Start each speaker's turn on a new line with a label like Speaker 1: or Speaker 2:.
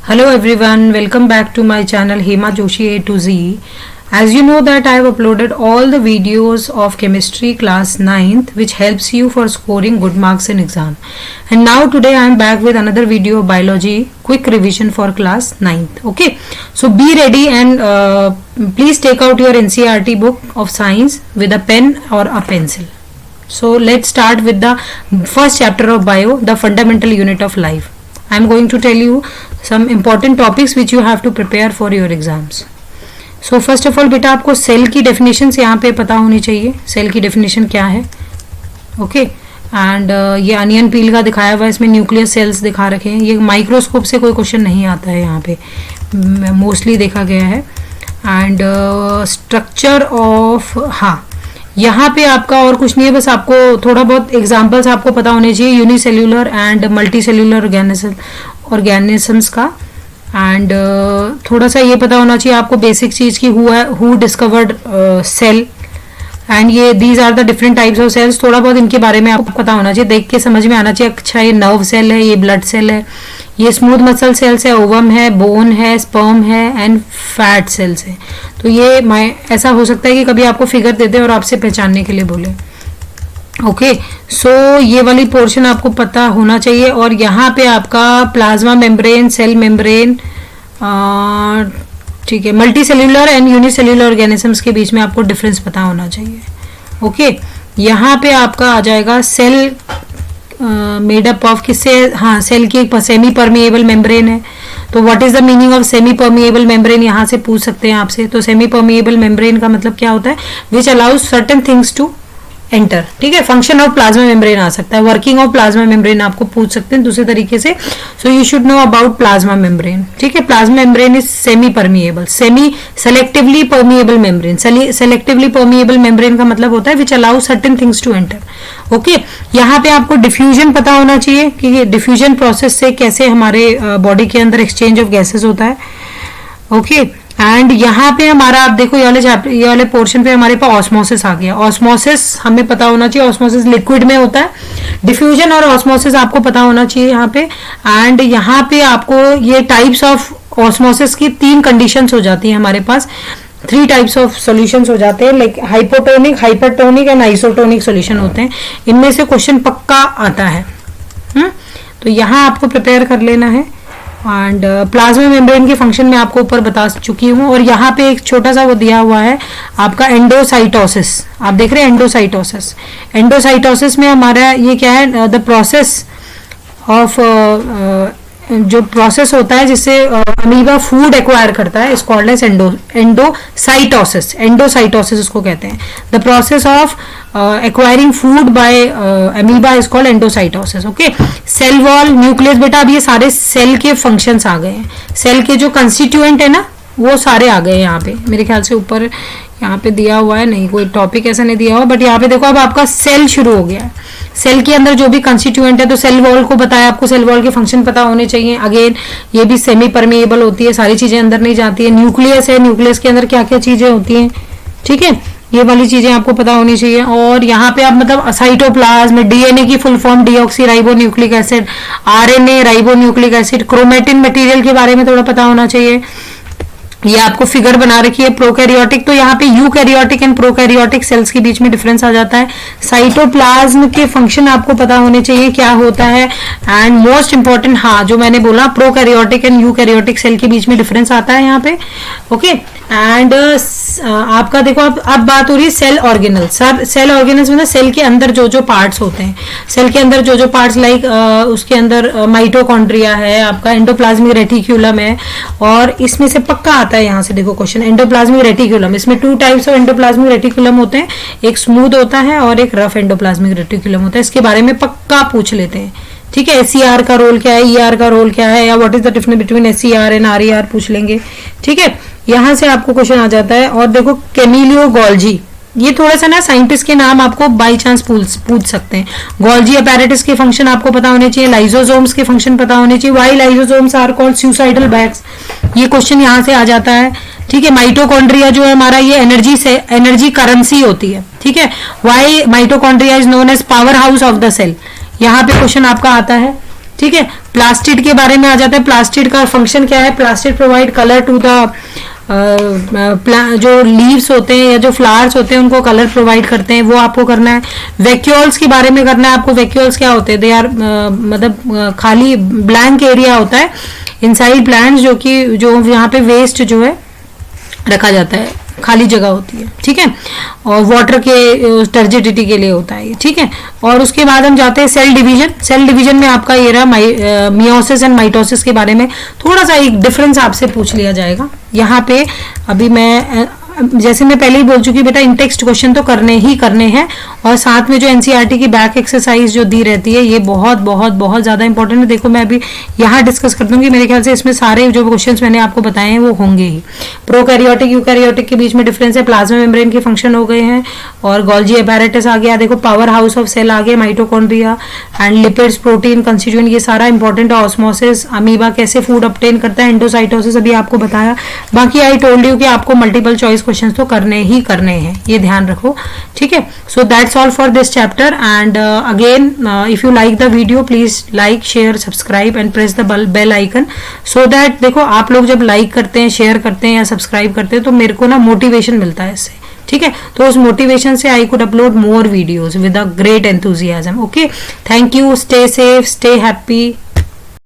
Speaker 1: Hello everyone, welcome back to my channel Hema Joshi A to Z. As you know that I have uploaded all the videos of chemistry class 9th which helps you for scoring good marks in exam. And now today I am back with another video of biology quick revision for class 9th. Okay, so be ready and please take out your NCERT book of science with a pen or a pencil. So let's start with the first chapter of bio, the fundamental unit of life. I am going to tell you some important topics which you have to prepare for your exams. So first of all बेटा आपको cell की definition यहाँ पे पता होनी चाहिए. Cell की definition क्या है. ओके एंड ये अनियन पील का दिखाया हुआ है, इसमें न्यूक्लियस सेल्स दिखा रखे हैं. ये माइक्रोस्कोप से कोई क्वेश्चन नहीं आता है, यहाँ पे मोस्टली देखा गया है. एंड स्ट्रक्चर ऑफ, हाँ यहाँ पे आपका और कुछ नहीं है, बस आपको थोड़ा बहुत एग्जांपल्स आपको पता होने चाहिए unicellular and multi cellular organisms का. एंड थोड़ा सा ये पता होना चाहिए आपको बेसिक चीज की हु डिस्कवर्ड सेल एंड ये these are the different types of cells. थोड़ा बहुत इनके बारे में आपको पता होना चाहिए, देख के समझ में आना चाहिए. अच्छा ये नर्व सेल है, ये ब्लड सेल है, ये स्मूथ मसल सेल्स है, ओवम है, बोन है, स्पर्म है एंड फैट सेल्स है. तो ये ऐसा हो सकता है कि कभी आपको फिगर दे दे और आपसे पहचानने के लिए बोले. ओके सो ये वाली पोर्शन आपको पता होना चाहिए. और यहाँ पे आपका प्लाज्मा मेम्ब्रेन, सेल मेम्ब्रेन, ठीक है, multi cellular and unicellular organisms के बीच में आपको डिफरेंस पता होना चाहिए. ओके यहाँ पे आपका आ जाएगा सेल मेडअप ऑफ किससे, हाँ सेल की एक सेमी परमिएबल मेम्ब्रेन है. तो what is the meaning of semi permeable membrane, यहाँ से पूछ सकते हैं आपसे. तो सेमी परमिएबल मेम्ब्रेन का मतलब क्या होता है, which allows certain things to enter. ठीक है, फंक्शन ऑफ प्लाज्मा मेम्ब्रेन आ सकता है, वर्किंग ऑफ प्लाज्मा मेम्ब्रेन आपको पूछ सकते हैं दूसरे तरीके से. So you should know about plasma membrane. ठीक है, plasma membrane is semi permeable, semi selectively permeable membrane. Selectively permeable membrane का मतलब होता है which allow certain things to enter. Okay यहाँ पे आपको डिफ्यूजन पता होना चाहिए कि डिफ्यूजन प्रोसेस से कैसे हमारे बॉडी के अंदर एक्सचेंज ऑफ गैसेस होता है. ओके एंड यहाँ पे हमारा आप देखो ये वाले पोर्शन पे हमारे पास ऑस्मोसिस आ गया. ऑस्मोसिस हमें पता होना चाहिए, ऑस्मोसिस लिक्विड में होता है. डिफ्यूजन और ऑस्मोसिस आपको पता होना चाहिए यहाँ पे. एंड यहाँ पे आपको ये टाइप्स ऑफ ऑस्मोसिस की 3 कंडीशंस हो जाती हैं हमारे पास. 3 टाइप्स ऑफ सॉल्यूशंस हो जाते हैं, like hypotonic, hypertonic and isotonic solution होते हैं. इनमें से क्वेश्चन पक्का आता है. तो यहाँ आपको प्रिपेयर कर लेना है. एंड प्लाज्मा मेम्ब्रेन के फंक्शन में आपको ऊपर बता चुकी हूँ. और यहाँ पे एक छोटा सा वो दिया हुआ है आपका एंडोसाइटोसिस. आप देख रहे हैं एंडोसाइटोसिस. एंडोसाइटोसिस में हमारा ये क्या है, द प्रोसेस ऑफ जो प्रोसेस होता है जिससे अमीबा फूड एक्वायर करता है, इस कॉल्ड एज एंडोसाइटोसिस. एंडोसाइटोसिस इसको कहते हैं. The process of acquiring food by amoeba is called endocytosis. Okay cell wall, nucleus, बेटा अब ये सारे सेल के फंक्शंस आ गए हैं. सेल के जो कंस्टिट्यूएंट है ना वो सारे आ गए हैं यहाँ पे. मेरे ख्याल से ऊपर यहाँ पे दिया हुआ है, नहीं कोई टॉपिक ऐसा नहीं दिया हुआ, बट यहाँ पे देखो अब आपका सेल शुरू हो गया है. सेल के अंदर जो भी कंस्टिट्यूएंट है, तो सेल वॉल को बताया आपको, सेल वॉल के फंक्शन पता होने चाहिए. अगेन ये भी सेमी परमिएबल होती है, सारी चीजें अंदर नहीं जाती है. न्यूक्लियस है, न्यूक्लियस के अंदर क्या क्या चीजें होती हैं. ठीक है, ये वाली चीजें आपको पता होनी चाहिए. और यहाँ पे आप मतलब साइटोप्लाज्म, डीएनए की full form deoxy ribo nucleic acid, RNA ribo nucleic acid, chromatin material के बारे में थोड़ा पता होना चाहिए. ये आपको फिगर बना रखी है प्रोकैरियोटिक. तो यहाँ पे यूकैरियोटिक एंड प्रोकैरियोटिक सेल्स के बीच में डिफरेंस आ जाता है. साइटोप्लाज्म के फंक्शन आपको पता होने चाहिए क्या होता है. एंड मोस्ट इंपॉर्टेंट, हाँ जो मैंने बोला प्रोकैरियोटिक एंड यूकैरियोटिक सेल के बीच में डिफरेंस आता है यहाँ पे. ओके एंड आपका देखो अब बात हो रही है सेल ऑर्गेनल्स. सेल ऑर्गेनल्स मतलब सेल के अंदर जो जो पार्ट्स होते हैं, सेल के अंदर जो जो पार्ट्स लाइक उसके अंदर माइटोकॉन्ड्रिया है, आपका एंडोप्लाज्मिक रेटिक्यूलम है. और इसमें से पक्का आता है यहाँ से देखो क्वेश्चन, एंडोप्लाज्मिक रेटिक्यूलम. इसमें 2 टाइप्स ऑफ एंडोप्लाज्मिक रेटिक्यूलम होते हैं, एक स्मूथ होता है और एक रफ एंडोप्लाज्मिक रेटिक्यूलम होता है. इसके बारे में पक्का पूछ लेते हैं. ठीक है, एसईआर का रोल क्या है, ईआर का रोल क्या है, या what is the difference between SER and RER पूछ लेंगे. ठीक है, यहाँ से आपको क्वेश्चन आ जाता है. और देखो कैमिलियो गोल्जी, ये थोड़ा सा ना साइंटिस्ट के नाम आपको बाई चांस पूछ सकते हैं. गोल्जी अपैरेटस के फंक्शन आपको पता होने चाहिए. लाइसोसोम्स के फंक्शन पता होने चाहिए. Why lysosomes are called suicidal bags, ये क्वेश्चन यहाँ से आ जाता है. ठीक है, माइटोकॉन्ड्रिया जो है हमारा ये एनर्जी करेंसी होती है. ठीक है, why mitochondria is known as power house of the cell, यहाँ पे क्वेश्चन आपका आता है. ठीक है, प्लास्टिड के बारे में आ जाता है। प्लास्टिड का फंक्शन क्या है? Plastid provide colour to the जो लीव्स होते हैं या जो फ्लावर्स होते हैं उनको कलर प्रोवाइड करते हैं, वो आपको करना है। वैक्यूल्स के बारे में करना है आपको। वैक्यूल्स क्या होते हैं? दे आर मतलब खाली ब्लैंक एरिया होता है इनसाइड प्लांट्स, जो यहाँ पे वेस्ट जो है रखा जाता है, खाली जगह होती है, ठीक है। और वाटर के टर्जिडिटी के लिए होता है ये, ठीक है। और उसके बाद हम जाते हैं सेल डिवीजन। सेल डिवीजन में आपका ये रहा मियोसिस एंड माइटोसिस के बारे में थोड़ा सा एक डिफरेंस आपसे पूछ लिया जाएगा यहाँ पे। अभी मैं जैसे मैं पहले ही बोल चुकी बेटा, इन टेक्स्ट क्वेश्चन तो करने ही करने हैं, और साथ में जो एनसीईआरटी की बैक एक्सरसाइज जो दी रहती है ये बहुत बहुत बहुत ज्यादा इंपॉर्टेंट है। देखो मैं अभी यहाँ डिस्कस कर दूंगी, मेरे ख्याल से इसमें सारे जो क्वेश्चंस मैंने आपको बताए हैं वो होंगे ही। प्रोकैरियोटिक यूकैरियोटिक के बीच में डिफरेंस है, प्लाज्मा मेम्ब्रेन के फंक्शन हो गए हैं, और गोल्जी अपैरेटस आ गया, देखो पावर हाउस ऑफ सेल आ गया, mitochondria and lipids, protein, constituent, ये सारा इंपॉर्टेंट है। ऑस्मोसिस, अमीबा कैसे फूड ऑब्टेन करता है, एंडोसाइटोसिस अभी आपको बताया। बाकी आई टोल्ड यू कि आपको मल्टीपल चॉइस क्वेश्चंस तो करने ही करने हैं, ये ध्यान रखो, ठीक है। So that's all for this chapter, and again if you like the video please like, share, subscribe and press the bell icon, so that देखो आप लोग जब लाइक करते हैं, शेयर करते हैं या सब्सक्राइब करते हैं तो मेरे को ना मोटिवेशन मिलता है इससे, ठीक है। तो उस मोटिवेशन से I could upload more videos with a great enthusiasm. Okay, thank you, stay safe, stay happy.